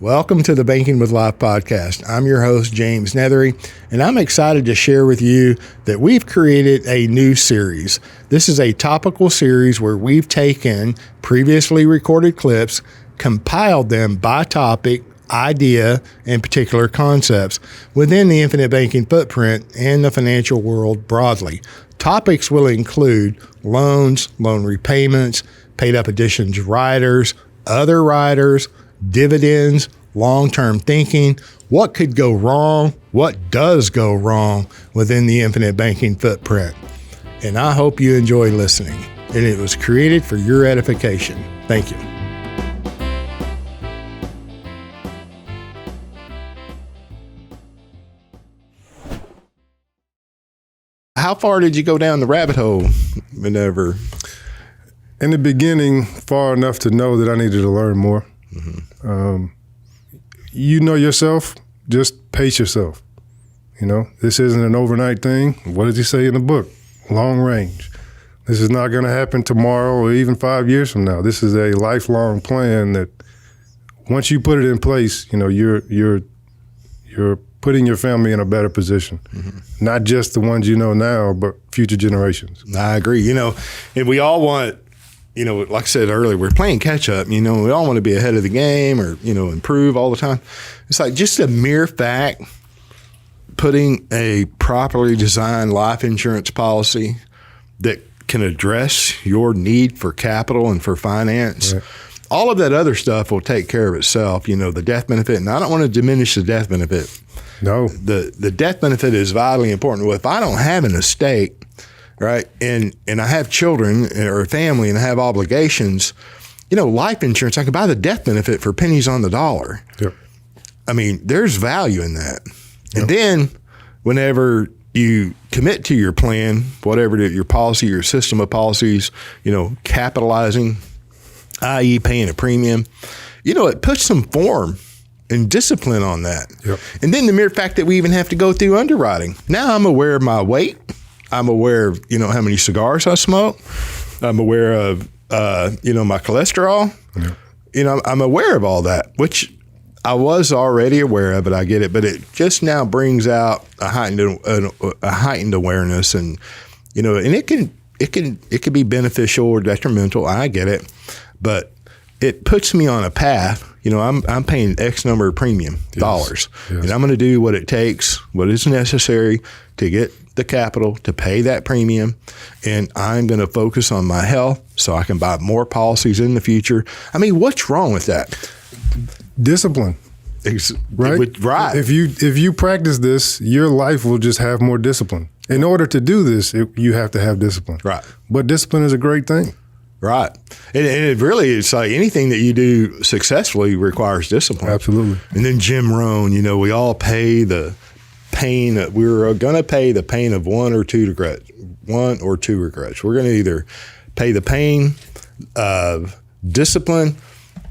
Welcome to the Banking with Life podcast. I'm your host, James Neathery, and I'm excited to share with you that we've created a new series. This is a topical series where we've taken previously recorded clips, compiled them by topic, idea, and particular concepts within the infinite banking footprint and the financial world broadly. Topics will include loans, loan repayments, paid up additions riders, other riders, dividends, long-term thinking, what could go wrong, what does go wrong within the infinite banking footprint. And I hope you enjoy listening. And it was created for your edification. Thank you. How far did you go down the rabbit hole, whenever? In the beginning, far enough to know that I needed to learn more. Mm-hmm. You know yourself, just pace yourself. You know, this isn't an overnight thing. What does he say in the book? Long range. This is not going to happen tomorrow or even 5 years from now. This is a lifelong plan that once you put it in place, you know, you're putting your family in a better position. Mm-hmm. Not just the ones you know now, but future generations. I agree. You know, and we all want, you know, like I said earlier, we're playing catch up. You know, we all want to be ahead of the game or, you know, improve all the time. It's like just a mere fact, putting a properly designed life insurance policy that can address your need for capital and for finance. Right. All of that other stuff will take care of itself. You know, the death benefit, and I don't want to diminish the death benefit. No. The death benefit is vitally important. Well, if I don't have an estate, right, and I have children or a family and I have obligations, you know, life insurance, I can buy the death benefit for pennies on the dollar. Yep. I mean, there's value in that. Yep. And then whenever you commit to your plan, whatever your policy, your system of policies, you know, capitalizing, i.e. paying a premium, you know, it puts some form and discipline on that. Yep. And then the mere fact that we even have to go through underwriting. Now I'm aware of my weight. I'm aware of, you know, how many cigars I smoke. I'm aware of, you know, my cholesterol. Yeah. You know, I'm aware of all that, which I was already aware of it. I get it, but it just now brings out a heightened awareness, and you know, and it can be beneficial or detrimental. I get it, but it puts me on a path. You know, I'm paying X number of premium dollars, and I'm going to do what it takes, what is necessary to get the capital to pay that premium, and I'm going to focus on my health so I can buy more policies in the future. I mean, what's wrong with that? Discipline, right? Right. If you practice this, your life will just have more discipline. In order to do this, you have to have discipline. Right. But discipline is a great thing. Right. And it really, it's like anything that you do successfully requires discipline. Absolutely. And then Jim Rohn, you know, we all pay the pain. We're going to pay the pain of one or two regrets. We're going to either pay the pain of discipline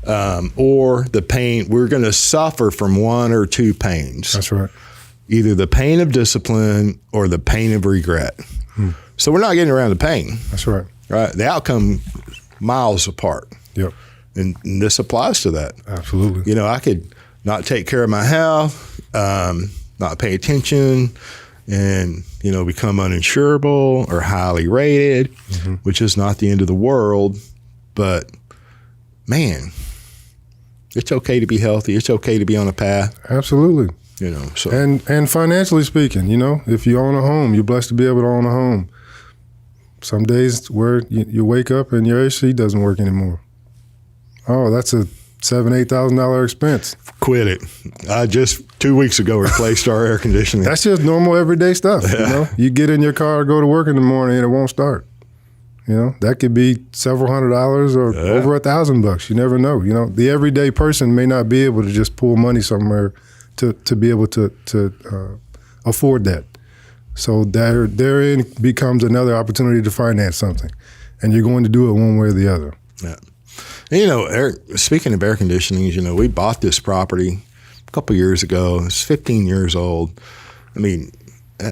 or the pain. We're going to suffer from one or two pains. That's right. Either the pain of discipline or the pain of regret. So we're not getting around the pain. That's right. Right. The outcome miles apart. Yep. And this applies to that. Absolutely. You know, I could not take care of my health, not pay attention, and, you know, become uninsurable or highly rated, which is not the end of the world. But, man, it's okay to be healthy. It's okay to be on a path. Absolutely. You know, so. And financially speaking, you know, if you own a home, you're blessed to be able to own a home. Some days where you wake up and your AC doesn't work anymore. Oh, that's a $7,000-8,000 expense. Quit it. I just 2 weeks ago replaced our air conditioning. That's just normal everyday stuff. Yeah. You know, you get in your car, go to work in the morning, and it won't start. You know, that could be several $100s or over $1,000. You never know. You know, the everyday person may not be able to just pull money somewhere to be able to afford that. So therein becomes another opportunity to finance something, and you're going to do it one way or the other. Yeah. And, you know, speaking of air conditioning, you know, we bought this property a couple years ago. It's 15 years old. I mean,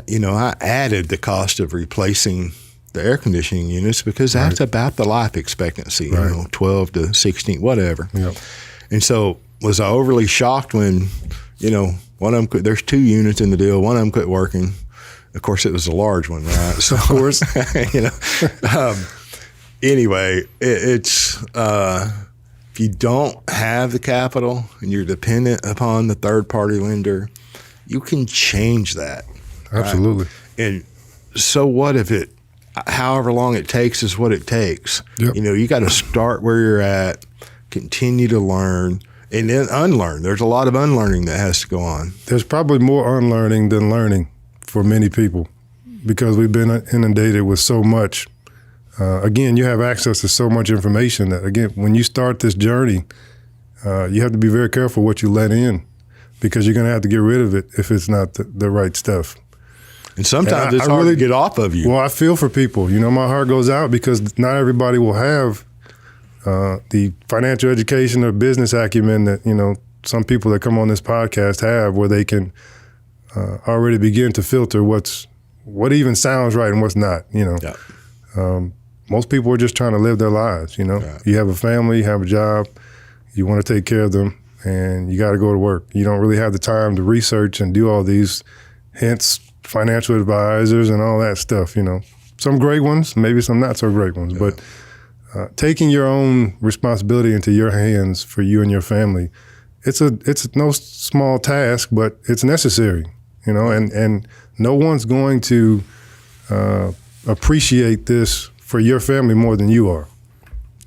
you know, I added the cost of replacing the air conditioning units because that's about the life expectancy, you know, 12 to 16, whatever. Yep. And so was I overly shocked when, one of them there's 2 units in the deal. One of them quit working. Of course, it was a large one, right? So, of course. Anyway, it's if you don't have the capital and you're dependent upon the third-party lender, you can change that. Absolutely. Right? And so what if however long it takes is what it takes. Yep. You got to start where you're at, continue to learn, and then unlearn. There's a lot of unlearning that has to go on. There's probably more unlearning than learning for many people because we've been inundated with so much. Again, you have access to so much information that, again, when you start this journey, you have to be very careful what you let in because you're going to have to get rid of it if it's not the right stuff. And sometimes it's hard to get off of you. Well, I feel for people. My heart goes out because not everybody will have the financial education or business acumen that, some people that come on this podcast have where they can already begin to filter what even sounds right and what's not, Yeah. Most people are just trying to live their lives, Yeah. You have a family, you have a job, you want to take care of them, and you got to go to work. You don't really have the time to research and do all these, hence financial advisors and all that stuff, Some great ones, maybe some not so great ones, but taking your own responsibility into your hands for you and your family, it's no small task, but it's necessary, and no one's going to appreciate this for your family more than you are,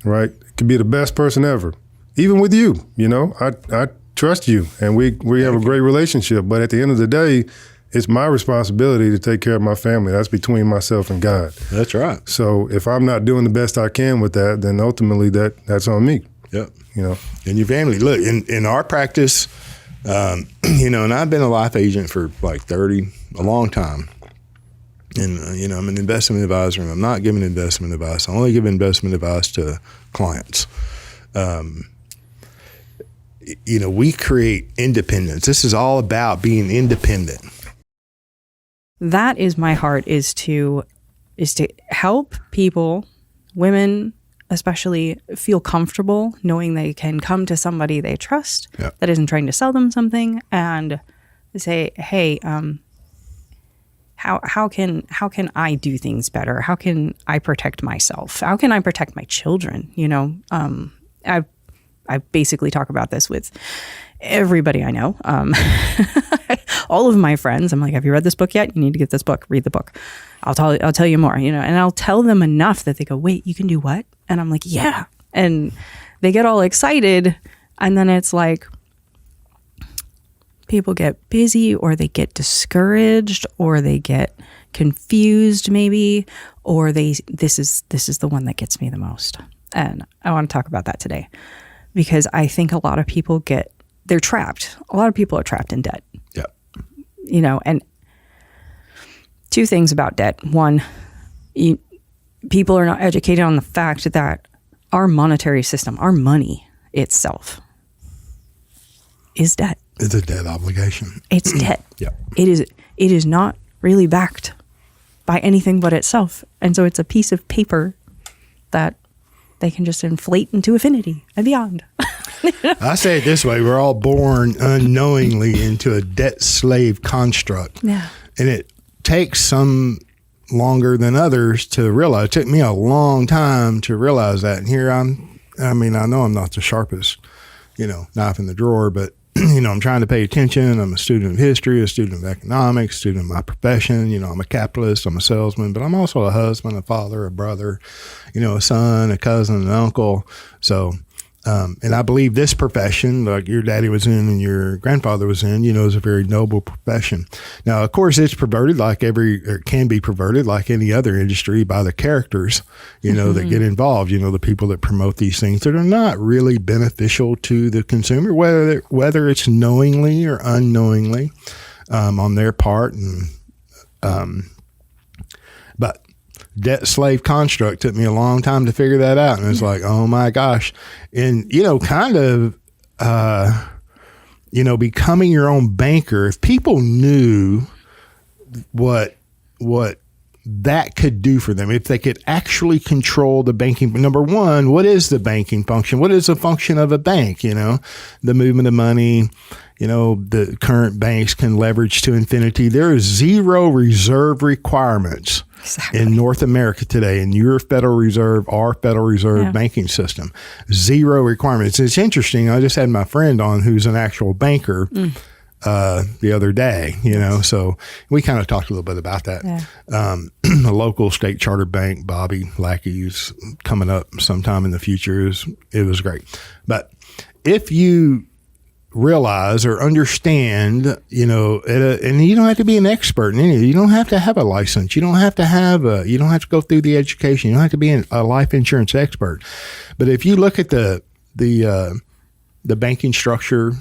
right? It could be the best person ever, even with you, I trust you and we have a great relationship, but at the end of the day, it's my responsibility to take care of my family. That's between myself and God. That's right. So if I'm not doing the best I can with that, then ultimately that's on me. Yep. And your family. Look, in our practice, and I've been a life agent for like a long time. And, I'm an investment advisor, and I'm not giving investment advice. I only give investment advice to clients. We create independence. This is all about being independent. That is my heart, is to help people, women especially, feel comfortable knowing they can come to somebody they trust that isn't trying to sell them something and say, hey, how can I do things better? How can I protect myself? How can I protect my children? I basically talk about this with everybody I know. All of my friends, I'm like, have you read this book yet? You need to get this book. Read the book. I'll tell you more, and I'll tell them enough that they go, wait, you can do what? And I'm like, yeah. And they get all excited. And then it's like, people get busy or they get discouraged or they get confused maybe, or this is the one that gets me the most. And I want to talk about that today because I think a lot of people they're trapped. A lot of people are trapped in debt. Yeah. And 2 things about debt. One, people are not educated on the fact that our monetary system, our money itself, is debt. It's a debt obligation. It's debt. Yeah. It is not really backed by anything but itself. And so it's a piece of paper that they can just inflate into infinity and beyond. I say it this way, we're all born unknowingly into a debt slave construct. Yeah. And it takes some longer than others to realize. It took me a long time to realize that. And here I know I'm not the sharpest, knife in the drawer, but I'm trying to pay attention. I'm a student of history, a student of economics, student of my profession. I'm a capitalist, I'm a salesman, but I'm also a husband, a father, a brother, a son, a cousin, an uncle. So, and I believe this profession, like your daddy was in and your grandfather was in, is a very noble profession. Now, of course, it's perverted can be perverted like any other industry by the characters, that get involved, the people that promote these things that are not really beneficial to the consumer, whether it's knowingly or unknowingly on their part. But debt slave construct took me a long time to figure that out. And it's like, oh my gosh. And, becoming your own banker, if people knew what that could do for them if they could actually control the banking. Number one, what is the banking function? What is the function of a bank? The movement of money. The current banks can leverage to infinity. There is zero reserve requirements in North America today in your Federal Reserve, our Federal Reserve banking system. Zero requirements. It's interesting. I just had my friend on who's an actual banker the other day, so we kind of talked a little bit about that. Yeah. A local state chartered bank, Bobby Lackey's coming up sometime in the future. It was great. But if you realize or understand, and you don't have to be an expert in any of it. You don't have to have a license. You don't have to you don't have to go through the education. You don't have to be a life insurance expert. But if you look at the banking structure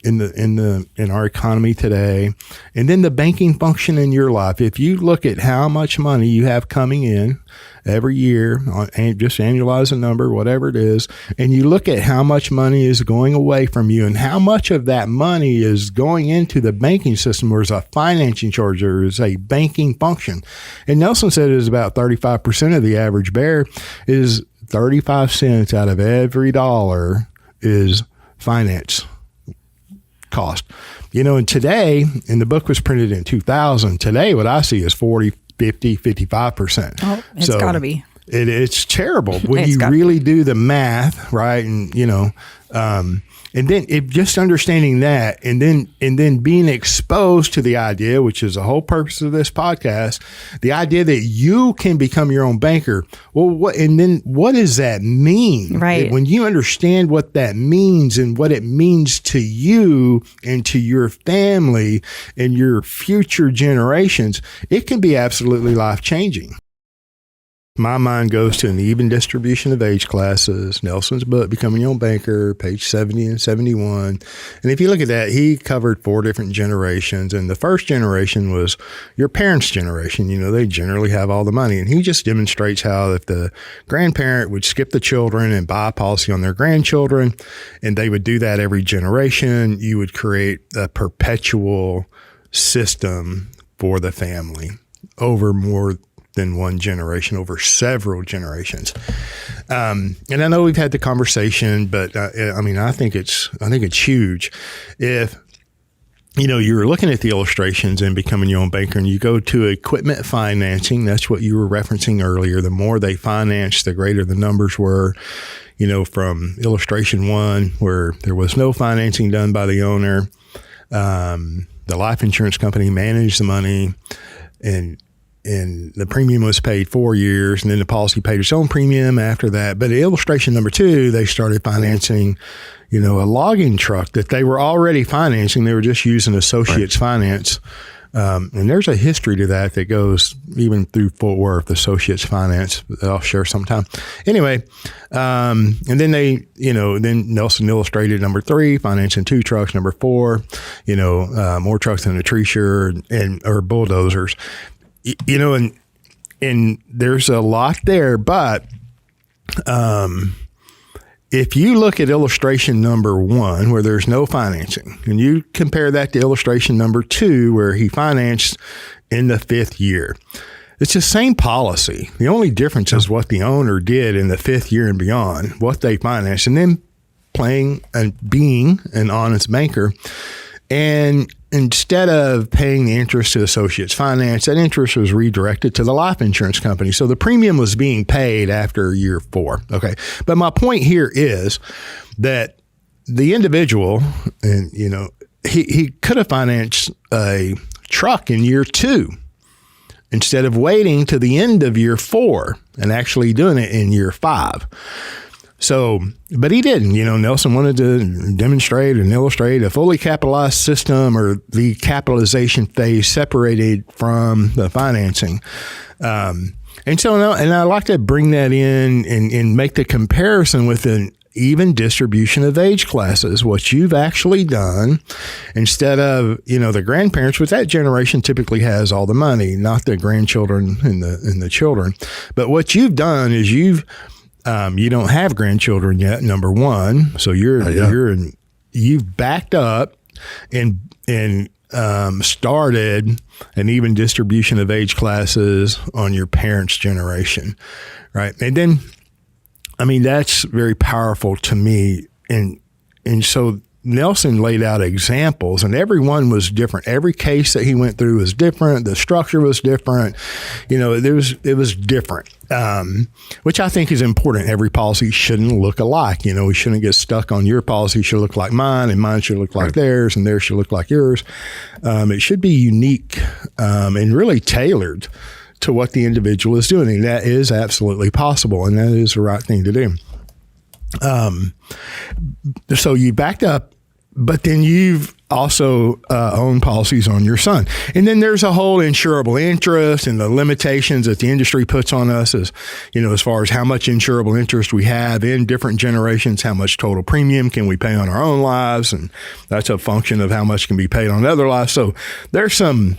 in our economy today, and then the banking function in your life, if you look at how much money you have coming in every year, and just annualize a number, whatever it is, and you look at how much money is going away from you and how much of that money is going into the banking system, or is a financing charge, or is a banking function. And Nelson said it is about 35% of the average bear is 35 cents out of every dollar is finance cost. And today, and the book was printed in 2000, today what I see is 40, 50, 55%. Oh, it's got to be. It's terrible when you really do the math, right? And, and then just understanding that, and then being exposed to the idea, which is the whole purpose of this podcast, the idea that you can become your own banker. Well, what does that mean? Right. When you understand what that means and what it means to you and to your family and your future generations, it can be absolutely life-changing. My mind goes to an even distribution of age classes, Nelson's book, Becoming Your Own Banker, page 70 and 71. And if you look at that, he covered 4 different generations. And the first generation was your parents' generation. They generally have all the money. And he just demonstrates how if the grandparent would skip the children and buy a policy on their grandchildren, and they would do that every generation, you would create a perpetual system for the family over more than one generation, over several generations. And I know we've had the conversation, but I think it's huge. If you're looking at the illustrations in Becoming Your Own Banker, and you go to equipment financing, that's what you were referencing earlier. The more they financed, the greater the numbers were. From illustration 1, where there was no financing done by the owner, the life insurance company managed the money, and the premium was paid 4 years, and then the policy paid its own premium after that. But in illustration number 2, they started financing, a logging truck that they were already financing. They were just using associates finance. And there's a history to that goes even through Fort Worth, associates finance, that I'll share sometime. Anyway, and then then Nelson illustrated number 3, financing 2 trucks, number 4, more trucks than a tree share or bulldozers. And there's a lot there, but if you look at illustration number 1, where there's no financing, and you compare that to illustration number 2, where he financed in the 5th year, it's the same policy. The only difference is what the owner did in the 5th year and beyond, what they financed, and then playing and being an honest banker. And instead of paying the interest to associates finance, that interest was redirected to the life insurance company. So the premium was being paid after year 4. Okay. But my point here is that the individual, and he could have financed a truck in year 2 instead of waiting to the end of year 4 and actually doing it in year 5. So, but he didn't. Nelson wanted to demonstrate and illustrate a fully capitalized system, or the capitalization phase separated from the financing. And I like to bring that in and make the comparison with an even distribution of age classes, what you've actually done instead of, the grandparents, which that generation typically has all the money, not the grandchildren and the children. But what you've done is you don't have grandchildren yet, number 1. So you've backed up and started, and even distribution of age classes on your parents' generation, right? And then, I mean, that's very powerful to me. And so Nelson laid out examples, and every one was different. Every case that he went through was different. The structure was different. You know, it was different, which I think is important. Every policy shouldn't look alike. You know, we shouldn't get stuck on your policy should look like mine, and mine should look like theirs, and theirs should look like yours. It should be unique and really tailored to what the individual is doing. And that is absolutely possible, and that is the right thing to do. So you backed up, but then you've also owned policies on your son. And then there's a whole insurable interest and the limitations that the industry puts on us as, you know, as far as how much insurable interest we have in different generations, how much total premium can we pay on our own lives. And that's a function of how much can be paid on other lives. So there's some,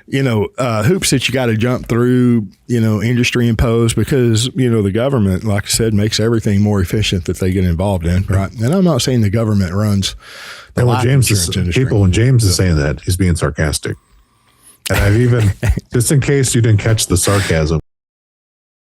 you know, hoops that you got to jump through, you know, industry imposed, because, you know, the government, like I said, makes everything more efficient that they get involved in. Right. And I'm not saying the government runs the life insurance industry. When James is saying that, he's being sarcastic. And I've even, just in case you didn't catch the sarcasm.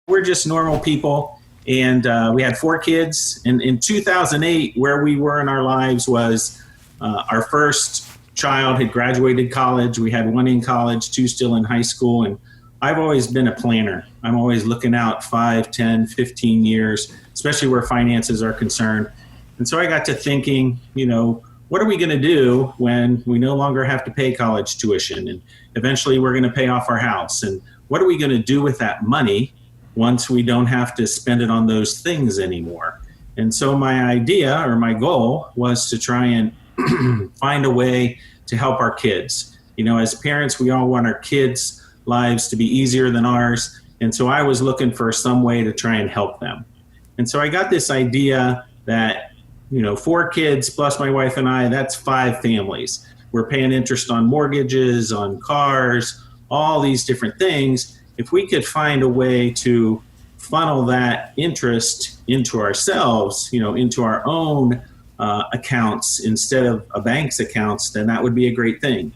We're just normal people. And we had 4 kids. And in 2008, where we were in our lives was our first child had graduated college. We had 1 in college, 2 still in high school. And I've always been a planner. I'm always looking out 5, 10, 15 years, especially where finances are concerned. And so I got to thinking, you know, what are we going to do when we no longer have to pay college tuition? And eventually we're going to pay off our house. And what are we going to do with that money once we don't have to spend it on those things anymore? And so my idea, or my goal, was to try and find a way to help our kids. You know, as parents, we all want our kids' lives to be easier than ours. And so I was looking for some way to try and help them. And so I got this idea that, you know, 4 kids plus my wife and I, that's 5 families. We're paying interest on mortgages, on cars, all these different things. If we could find a way to funnel that interest into ourselves, you know, into our own accounts instead of a bank's accounts, then that would be a great thing.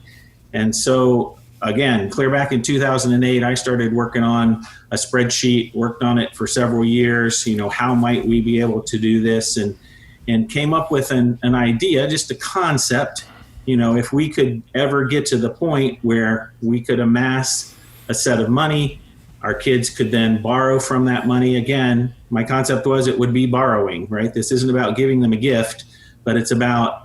And so, again, clear back in 2008, I started working on a spreadsheet, worked on it for several years. You know, how might we be able to do this? And came up with an idea, just a concept. You know, if we could ever get to the point where we could amass a set of money, our kids could then borrow from that money. Again, my concept was it would be borrowing, right? This isn't about giving them a gift, but it's about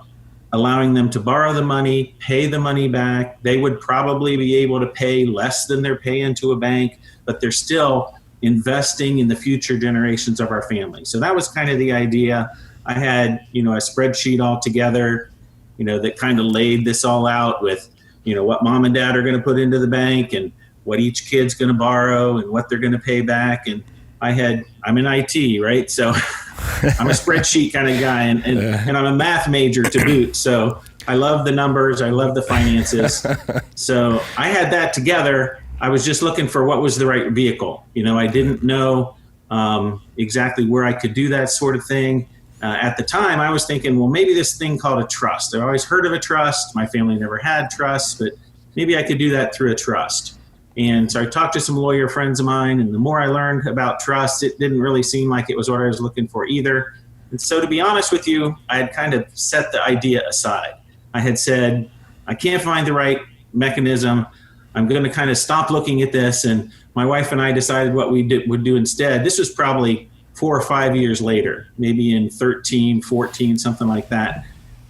allowing them to borrow the money, pay the money back. They would probably be able to pay less than they're paying to a bank, but they're still investing in the future generations of our family. So that was kind of the idea. I had, you know, a spreadsheet all together, you know, that kind of laid this all out with, you know, what mom and dad are going to put into the bank and what each kid's going to borrow and what they're going to pay back. And I'm in IT, right? So I'm a spreadsheet kind of guy, and I'm a math major to boot. So I love the numbers. I love the finances. So I had that together. I was just looking for what was the right vehicle. You know, I didn't know exactly where I could do that sort of thing. At the time, I was thinking, well, maybe this thing called a trust. I've always heard of a trust. My family never had trusts, but maybe I could do that through a trust. And so I talked to some lawyer friends of mine, and the more I learned about trusts, it didn't really seem like it was what I was looking for either. And so to be honest with you, I had kind of set the idea aside. I had said, I can't find the right mechanism. I'm going to kind of stop looking at this. And my wife and I decided what we would do instead. This was probably 4 or 5 years later, maybe in 13, 14, something like that.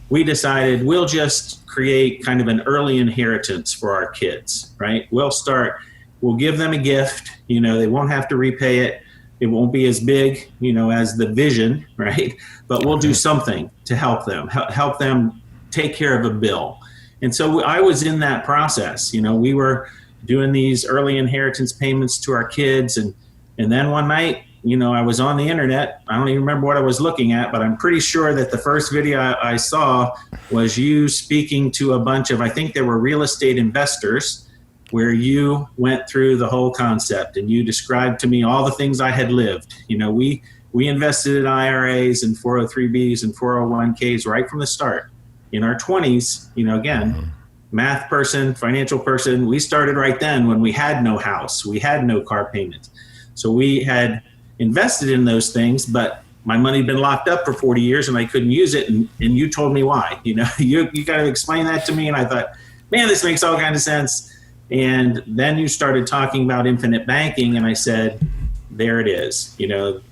We decided we'll just create kind of an early inheritance for our kids, right? We'll give them a gift, you know, they won't have to repay it. It won't be as big, you know, as the vision, right? But we'll do something to help them take care of a bill. And so I was in that process. You know, we were doing these early inheritance payments to our kids. And then one night, you know, I was on the internet. I don't even remember what I was looking at, but I'm pretty sure that the first video I saw was you speaking to a bunch of, I think there were real estate investors, where you went through the whole concept and you described to me all the things I had lived. You know, we invested in IRAs and 403Bs and 401Ks right from the start. In our 20s, you know, again, math person, financial person. We started right then when we had no house, we had no car payment. So we had invested in those things, but my money had been locked up for 40 years and I couldn't use it. And you told me why. You got to explain that to me. And I thought, man, this makes all kinds of sense. And then you started talking about infinite banking, and I said, there it is.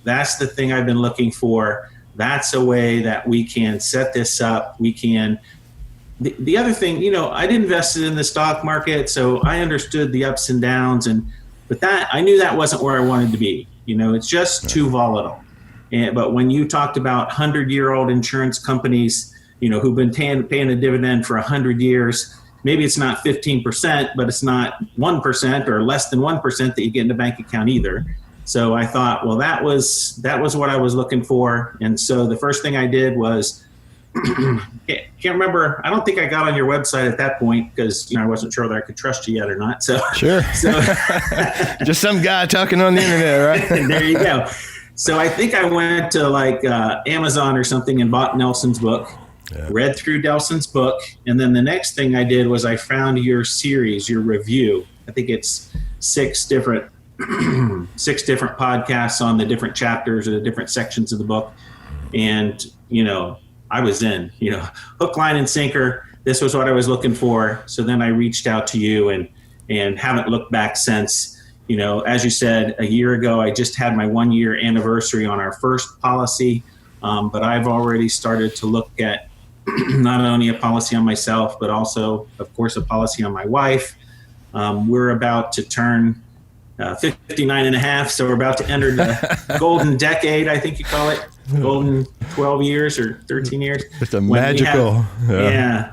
That's the thing I've been looking for. That's a way that we can set this up. We can. The other thing, I'd invested in the stock market, so I understood the ups and downs, but that I knew that wasn't where I wanted to be. It's just too volatile. But when you talked about 100-year-old insurance companies, who've been paying a dividend for 100 years, maybe it's not 15%, but it's not 1% or less than 1% that you get in a bank account either. So I thought, well, that was what I was looking for. And so the first thing I did was, can't remember. I don't think I got on your website at that point because I wasn't sure whether I could trust you yet or not. So sure. Just some guy talking on the internet, right? There you go. So I think I went to Amazon or something and bought Nelson's book. Yeah. Read through Nelson's book, and then the next thing I did was I found your series, your review. I think it's 6 different podcasts on the different chapters or the different sections of the book, and I was in, hook, line, and sinker. This was what I was looking for. So then I reached out to you and haven't looked back since. As you said, a year ago, I just had my 1-year anniversary on our first policy, but I've already started to look at not only a policy on myself, but also, of course, a policy on my wife. We're about to turn 59 and a half, so we're about to enter the golden decade, I think you call it, golden 12 years or 13 years. It's a magical.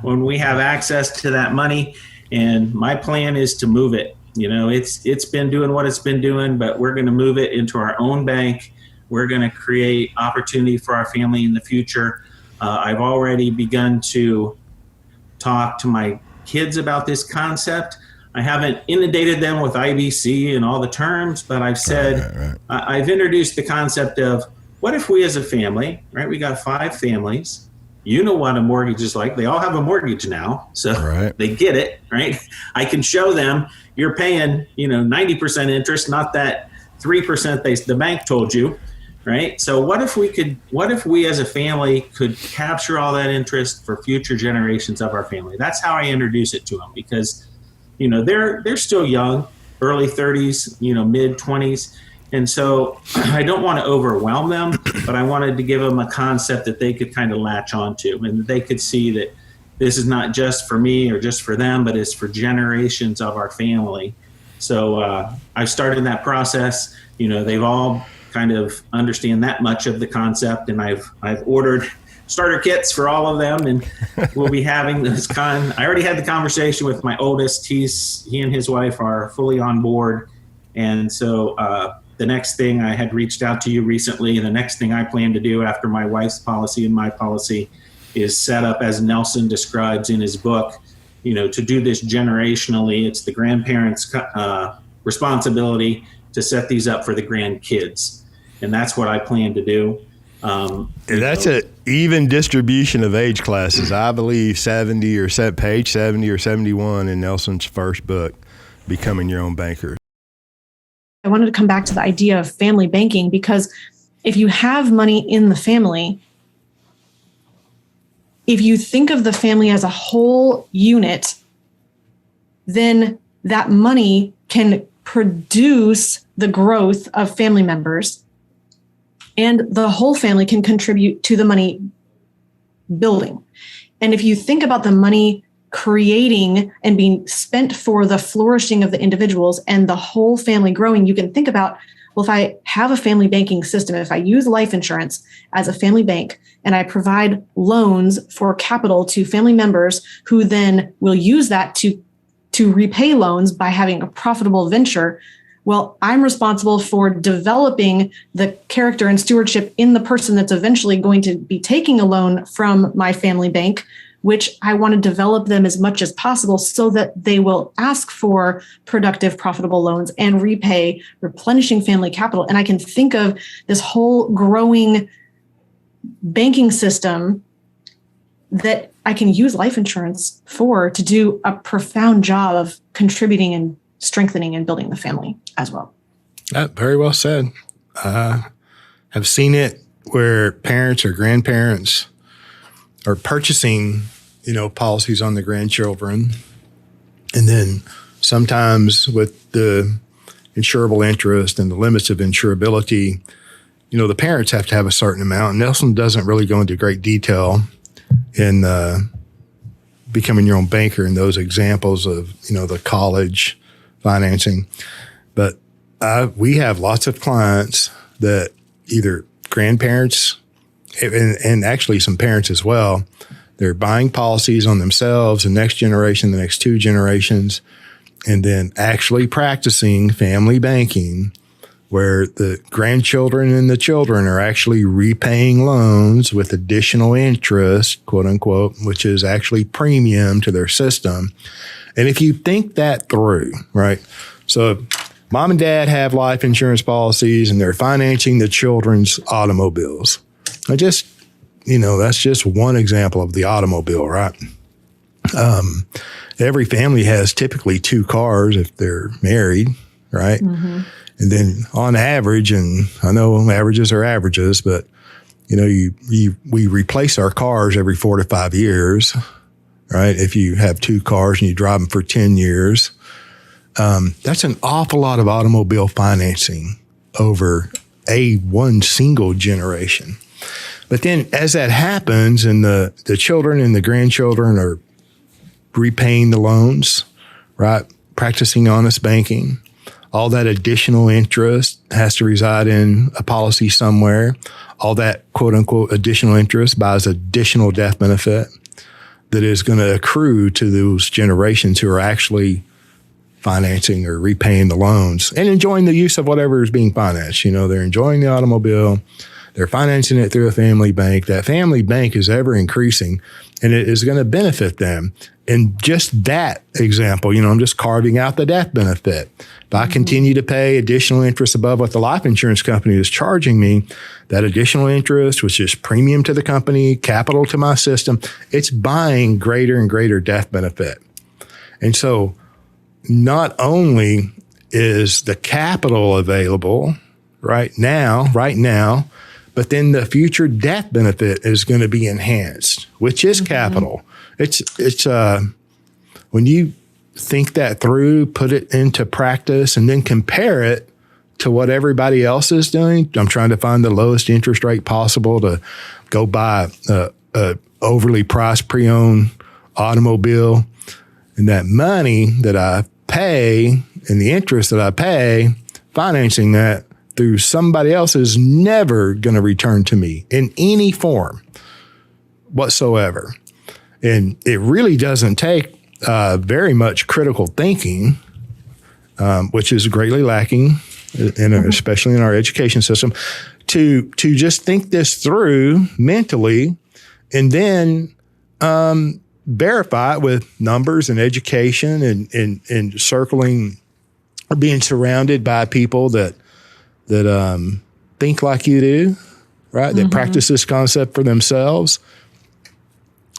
When we have access to that money, and my plan is to move it. It's been doing what it's been doing, but we're going to move it into our own bank. We're going to create opportunity for our family in the future. I've already begun to talk to my kids about this concept. I haven't inundated them with IBC and all the terms, but I've said, right. I've introduced the concept of what if we as a family, right? We got 5 families. You know what a mortgage is like. They all have a mortgage now, so right. They get it, right? I can show them you're paying, 90% interest, not that 3% the bank told you. Right. So what if we as a family could capture all that interest for future generations of our family? That's how I introduce it to them, because, they're still young, early 30s, mid 20s. And so I don't want to overwhelm them, but I wanted to give them a concept that they could kind of latch onto, and they could see that this is not just for me or just for them, but it's for generations of our family. So I've started that process. They've all kind of understand that much of the concept, and I've ordered starter kits for all of them, and we'll be having this I already had the conversation with my oldest. He and his wife are fully on board, and so the next thing, I had reached out to you recently, the next thing I plan to do after my wife's policy and my policy is set up, as Nelson describes in his book, to do this generationally. It's the grandparents' responsibility to set these up for the grandkids. And that's what I plan to do. That's an even distribution of age classes. I believe page 70 or 71 in Nelson's first book, Becoming Your Own Banker. I wanted to come back to the idea of family banking, because if you have money in the family, if you think of the family as a whole unit, then that money can produce the growth of family members, and the whole family can contribute to the money building. And if you think about the money creating and being spent for the flourishing of the individuals and the whole family growing, you can think about, well, if I have a family banking system, if I use life insurance as a family bank and I provide loans for capital to family members who then will use that to repay loans by having a profitable venture, well, I'm responsible for developing the character and stewardship in the person that's eventually going to be taking a loan from my family bank, which I want to develop them as much as possible so that they will ask for productive, profitable loans and repay, replenishing family capital. And I can think of this whole growing banking system that I can use life insurance to do a profound job of contributing and strengthening and building the family as well. Very well said. I have seen it where parents or grandparents are purchasing, policies on the grandchildren. And then sometimes with the insurable interest and the limits of insurability, the parents have to have a certain amount. Nelson doesn't really go into great detail in becoming your own banker in those examples of, the college financing. But we have lots of clients that either grandparents and actually some parents as well, they're buying policies on themselves, the next generation, the next 2 generations, and then actually practicing family banking where the grandchildren and the children are actually repaying loans with additional interest, quote unquote, which is actually premium to their system. And if you think that through, right? So mom and dad have life insurance policies and they're financing the children's automobiles. That's just one example of the automobile, right? Every family has typically 2 cars if they're married, right? Mm-hmm. And then on average, and I know averages are averages, but we replace our cars every 4 to 5 years, right? If you have 2 cars and you drive them for 10 years, that's an awful lot of automobile financing over one single generation. But then as that happens and the children and the grandchildren are repaying the loans, right? Practicing honest banking, all that additional interest has to reside in a policy somewhere. All that quote unquote additional interest buys additional death benefit that is going to accrue to those generations who are actually financing or repaying the loans and enjoying the use of whatever is being financed. They're enjoying the automobile. They're financing it through a family bank. That family bank is ever increasing and it is going to benefit them. And just that example, I'm just carving out the death benefit. If I continue to pay additional interest above what the life insurance company is charging me, that additional interest, which is premium to the company, capital to my system, it's buying greater and greater death benefit. And so not only is the capital available right now, but then the future death benefit is going to be enhanced, which is capital. It's when you think that through, put it into practice, and then compare it to what everybody else is doing. I'm trying to find the lowest interest rate possible to go buy a overly priced pre-owned automobile, and that money that I pay and the interest that I pay financing that through somebody else is never going to return to me in any form whatsoever. And it really doesn't take very much critical thinking, which is greatly lacking, especially in our education system, to just think this through mentally and then verify it with numbers and education and circling or being surrounded by people that think like you do, right? That practice this concept for themselves.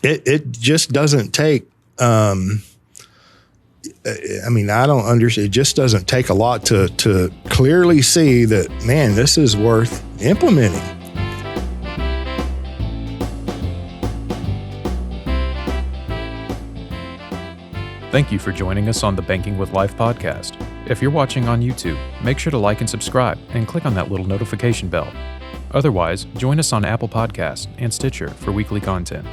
It just doesn't take, I don't understand. It just doesn't take a lot to clearly see that, man, this is worth implementing. Thank you for joining us on the Banking with Life podcast. If you're watching on YouTube, make sure to like and subscribe and click on that little notification bell. Otherwise, join us on Apple Podcasts and Stitcher for weekly content.